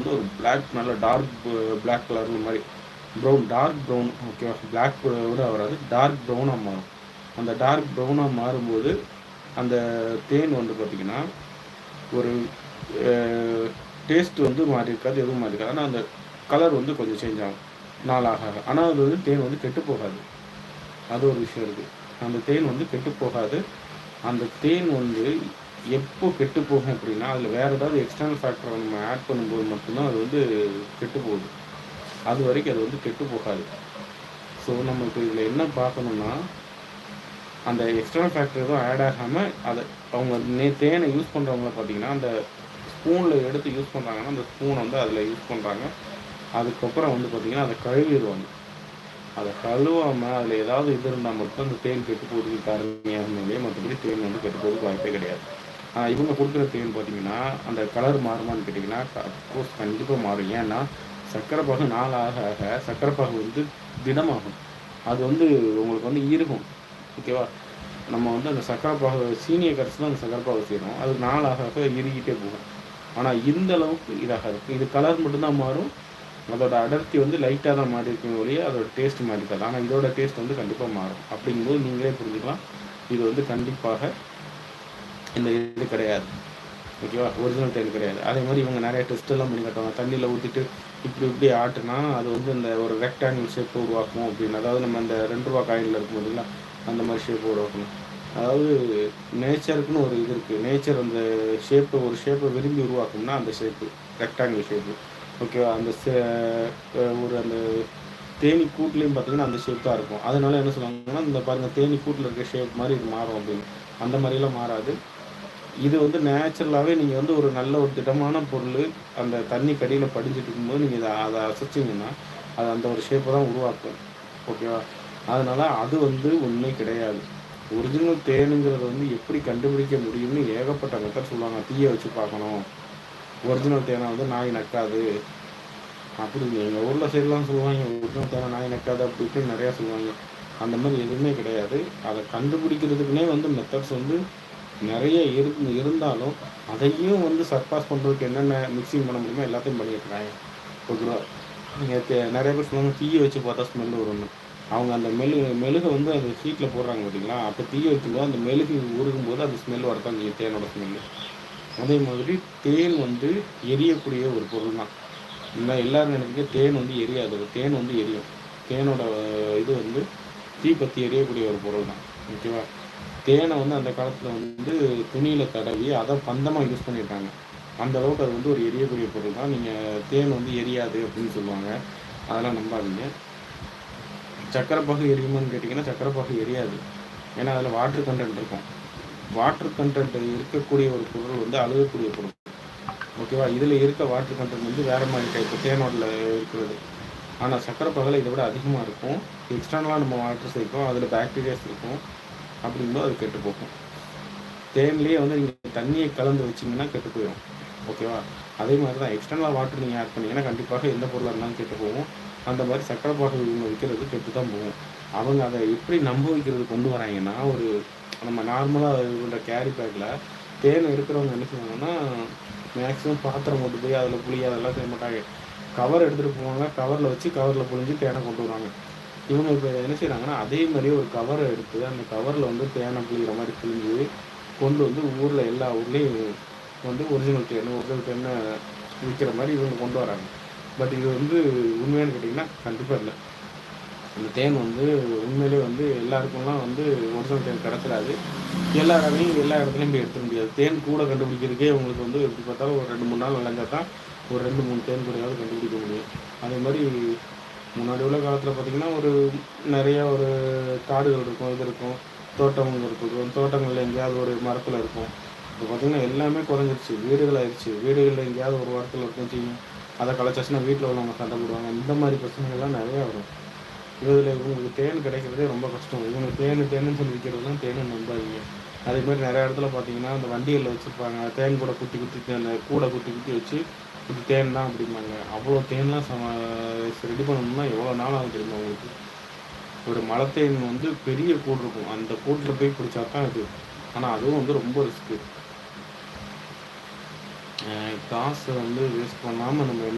வந்து ஒரு பிளாக் நல்ல டார்க் பிளாக் கலர் மாதிரி டார்க் ப்ரௌன் ஓகேவா, பிளாக் விட வராது, டார்க் ப்ரௌனாக மாறும். அந்த டார்க் ப்ரௌனாக மாறும்போது அந்த தேன் வந்து பார்த்திங்கன்னா ஒரு டேஸ்ட்டு வந்து மாறி இருக்காது, எதுவும் மாறி இருக்காது. ஆனால் அந்த கலர் வந்து கொஞ்சம் சேஞ்ச் ஆகும் நாளாக. ஆனால் அது வந்து தேன் வந்து கெட்டு போகாது. அது ஒரு விஷயம் இருக்குது. அந்த தேன் வந்து கெட்டு போகாது. அந்த தேன் வந்து எப்போ கெட்டு போகும் அப்படின்னா, அதில் வேறு ஏதாவது எக்ஸ்டர்னல் ஃபேக்டரை நம்ம ஆட் பண்ணும்போது மட்டும்தான் அது வந்து கெட்டு போகுது. அது வரைக்கும் அது வந்து கெட்டு போகாது. ஸோ நம்ம இப்போ இதில் என்ன பார்க்கணுன்னா, அந்த எக்ஸ்டர்னல் ஃபேக்டர் எதுவும் ஆட் ஆகாமல் அதை அவங்க தேனை யூஸ் பண்ணுறவங்கள பார்த்திங்கன்னா, அந்த ஸ்பூனில் எடுத்து யூஸ் பண்ணுறாங்கன்னா அந்த ஸ்பூனை வந்து அதில் யூஸ் பண்ணுறாங்க. அதுக்கப்புறம் வந்து பார்த்திங்கன்னா அதை கழுவிடுவாங்க. அதை கழுவாமல் அதில் ஏதாவது இது இருந்தால் மட்டும் அந்த தேன் கெட்டு போகிறதுக்கு காரணமே, மற்றபடி தேன் வந்து கெட்டு போகிறதுக்கு வாய்ப்பே கிடையாது. இவங்க கொடுக்குற தேன் பார்த்திங்கன்னா அந்த கலர் மாறுமான்னு கேட்டிங்கன்னா, அஃப்கோர்ஸ் கண்டிப்பாக மாறும். ஏன்னா சர்க்கரை பாகு நாள் ஆக ஆக சர்க்கரை பாகு வந்து திடமாகும். அது வந்து உங்களுக்கு வந்து இருக்கும். ஓகேவா, நம்ம வந்து அந்த சர்க்கரை பாகு சீனியை கரைச்சி தான் அந்த சர்க்கரை பாகு செய்கிறோம். அது நாள் ஆக ஆக இறுகிட்டே போகும். ஆனால் இந்த அளவுக்கு இதாக இருக்கும். இது கலர் மட்டும்தான் மாறும். அதோட அடர்த்தி வந்து லைட்டாக தான் மாறி இருக்குமே ஒழிய அதோட டேஸ்ட் மாறி இருக்காது. ஆனால் இதோட டேஸ்ட் வந்து கண்டிப்பாக மாறும். அப்படிங்கும்போது நீங்களே புரிஞ்சுக்கலாம், இது வந்து கண்டிப்பாக இந்த இது கிடையாது. ஓகேவா, ஒரிஜினல் தேன் கிடையாது. அதே மாதிரி இவங்க நிறைய டெஸ்ட்டெல்லாம் பண்ணி காட்டுவாங்க. தண்ணியில் ஊற்றிட்டு இப்படி ஆட்டுனா அது வந்து இந்த ஒரு ரெக்டாங்கிள் ஷேப் உருவாக்கும் அப்படின்னு. அதாவது நம்ம அந்த 2 ரூபா காயினில் இருக்கும் போதுங்களா அந்த மாதிரி ஷேப் உருவாக்கணும். அதாவது நேச்சருக்குன்னு ஒரு இது இருக்குது. நேச்சர் அந்த ஒரு ஷேப்பை விரும்பி உருவாக்கும்னா அந்த ஷேப்பு ரெக்டாங்கிள் ஷேப்பு. ஓகேவா, அந்த ஒரு அந்த தேனி கூட்லேயும் பார்த்திங்கன்னா அந்த ஷேப் தான் இருக்கும். அதனால என்ன சொல்லுவாங்கன்னா, இந்த பாருங்கள் தேனி கூட்டில் இருக்க ஷேப் மாதிரி இது மாறும் அப்படின்னு. அந்த மாதிரிலாம் மாறாது. இது வந்து நேச்சுரலாகவே நீங்கள் வந்து ஒரு நல்ல ஒரு திடமான பொருள் அந்த தண்ணி கடியில் படிஞ்சிட்டு இருக்கும்போது நீங்கள் அதை அசைச்சிங்கன்னா அது அந்த ஒரு ஷேப்பை தான் உருவாக்கும். ஓகேவா, அதனால் அது வந்து உண்மை கிடையாது. ஒரிஜினல் தேனுங்கிறது வந்து எப்படி கண்டுபிடிக்க முடியும்னு ஏகப்பட்ட மெத்தட் சொல்லுவாங்க. தீயை வச்சு பார்க்கணும், ஒரிஜினல் தேனை வந்து நாய் நக்காது அப்படின்னு எங்கள் ஊரில் சைட்லாம் சொல்லுவாங்க. ஒரிஜினல் தேனை நாய் நக்காது அப்படி இப்படின்னு நிறையா சொல்லுவாங்க. அந்த மாதிரி எதுவுமே கிடையாது. அதை கண்டுபிடிக்கிறதுக்குனே வந்து மெத்தட்ஸ் வந்து நிறைய இருந்தாலும் அதையும் வந்து சர்பாஸ் பண்ணுறதுக்கு என்னென்ன மிக்சிங் பண்ண முடியுமோ எல்லாத்தையும் பண்ணிட்டுருக்காங்க. ஓகேவா, நீங்கள் நிறைய பேர் சொல்லுவாங்க தீயை வச்சு பார்த்தா ஸ்மெல் வரும்னு. அவங்க அந்த மெழுகை வந்து அந்த ஹீட்டில் போடுறாங்க பார்த்தீங்களா, அப்போ தீயை வைக்கும்போது அந்த மெழுகு உருகும்போது அந்த ஸ்மெல் வரத்தான் செய்யும், தேனோட ஸ்மெல்லு. அதே மாதிரி தேன் வந்து எரியக்கூடிய ஒரு பொருள் தான். எல்லோரும் நினைக்கிற தேன் வந்து எரியாது. தேன் வந்து எரியும். தேனோட இது வந்து தீப்பற்றி எரியக்கூடிய ஒரு பொருள் தான். ஓகேவா, தேனை வந்து அந்த காலத்தில் வந்து துணியில் தடவி அதை பந்தமாக யூஸ் பண்ணியிருக்காங்க. அந்த அளவுக்கு அது வந்து ஒரு எரியக்கூடிய பொருள் தான். நீங்கள் தேன் வந்து எரியாது அப்படின்னு சொல்லுவாங்க, அதெல்லாம் நம்பாதீங்க. சர்க்கரை பாகு எரியுமான்னு கேட்டிங்கன்னா சர்க்கரை பாகு எரியாது. ஏன்னா அதில் வாட்டர் கண்டென்ட் இருக்கும். வாட்டர் கண்டென்ட் இருக்கக்கூடிய ஒரு பொருள் வந்து அழுகக்கூடிய பொருள். ஓகேவா, இதில் இருக்க வாட்டர் கண்டென்ட் வந்து வேறு மாதிரி டைப்பு தேனோடில் இருக்கிறது. ஆனால் சர்க்கரை பாகில் இதை விட அதிகமாக இருக்கும். எக்ஸ்டர்னலாக நம்ம வாட்டர் சேர்க்கும், அதில் பாக்டீரியாஸ் இருக்கும். அப்படிங்கும்போது அது கெட்டு போகும். தேன்லேயே வந்து நீங்கள் தண்ணியை கலந்து வச்சிங்கன்னா கெட்டு போயிடும். ஓகேவா, அதே மாதிரி தான் எக்ஸ்டர்னலாக வாட்டர் நீங்கள் ஆட் பண்ணிங்கன்னா கண்டிப்பாக எந்த பொருளாக இருந்தாலும் கெட்டு போகும். அந்த மாதிரி சர்க்கரை பாகு இவங்க விற்கிறது கெட்டு தான் போகும். அவங்க அதை எப்படி நம்ப வைக்கிறது கொண்டு வராங்கன்னா, ஒரு நம்ம நார்மலாக உள்ள கேரி பேக்கில் தேன் எடுக்கிறவங்க என்ன செய்வாங்கன்னா, மேக்ஸிமம் பாத்திரம் கொண்டு போய் அதில் புளி அதெல்லாம் செய்ய மாட்டாங்க. கவர் எடுத்துகிட்டு போவாங்க, கவரில் வச்சு கவரில் புழிஞ்சு தேனை கொண்டு வருவாங்க. இவங்க இப்போ என்ன செய்கிறாங்கன்னா, அதே மாதிரியே ஒரு கவரை எடுத்து அந்த கவரில் வந்து தேனை புளிகிற மாதிரி புழிஞ்சு கொண்டு வந்து ஊரில் எல்லா ஊர்லேயும் வந்து ஒரிஜினல் தேனை விற்கிற மாதிரி இவங்க கொண்டு வராங்க. பட் இது வந்து உண்மையானு கேட்டிங்கன்னா கண்டிப்பாக இல்லை. அந்த தேன் வந்து உண்மையிலே வந்து எல்லாருக்கும்லாம் வந்து ஒரிஜினல் தேன் கிடச்சிடாது. எல்லா இடத்துலையும் போய் எடுத்துக்க முடியாது. தேன் கூட கண்டுபிடிக்கிறதுக்கே உங்களுக்கு வந்து எப்படி பார்த்தாலும் ஒரு 2-3 நாள் விளைஞ்சால் தான் ஒரு 2-3 தேன் கூடையாவது கண்டுபிடிக்க முடியும். அதே மாதிரி முன்னாடி உள்ள காலத்தில் பார்த்திங்கன்னா நிறையா ஒரு காடுகள் இருக்கும், இது இருக்கும், தோட்டங்கள் இருக்கும். தோட்டங்களில் எங்கேயாவது ஒரு மரத்தில் இருக்கும். இப்போ பார்த்திங்கன்னா எல்லாமே குறைஞ்சிருச்சு, வீடுகள் ஆயிடுச்சு. வீடுகளில் எங்கேயாவது ஒரு வாரத்தில் இருக்கும் செய்யும். அதை களைச்சாச்சுன்னா வீட்டில் உள்ளவங்க சண்டை போடுவாங்க. இந்த மாதிரி பிரச்சனைகள்லாம் நிறையா வரும். இதில் இவங்களுக்கு தேன் கிடைக்கிறதே ரொம்ப கஷ்டம். இவங்க தேன்னு சொல்லி விற்கிறது தான் தேன்னு நம்பாதீங்க. அதே மாதிரி நிறையா இடத்துல பார்த்தீங்கன்னா அந்த வண்டிகளில் வச்சுருப்பாங்க, தேன் கூட குத்தி அந்த கூடை குத்தி வச்சு இது தேன் தான் அப்படிம்பாங்க. அவ்வளோ தேன்லாம் ரெடி பண்ணணும்னா எவ்வளோ நாள் ஆகும் தெரியுமா உங்களுக்கு? ஒரு மலத்தேன் வந்து பெரிய கூடு இருக்கும், அந்த கூட்டில் போய் பிடிச்சா தான் இது. ஆனால் அதுவும் வந்து ரொம்ப ரிஸ்க்கு. காசை வந்து வேஸ்ட் பண்ணாமல் நம்ம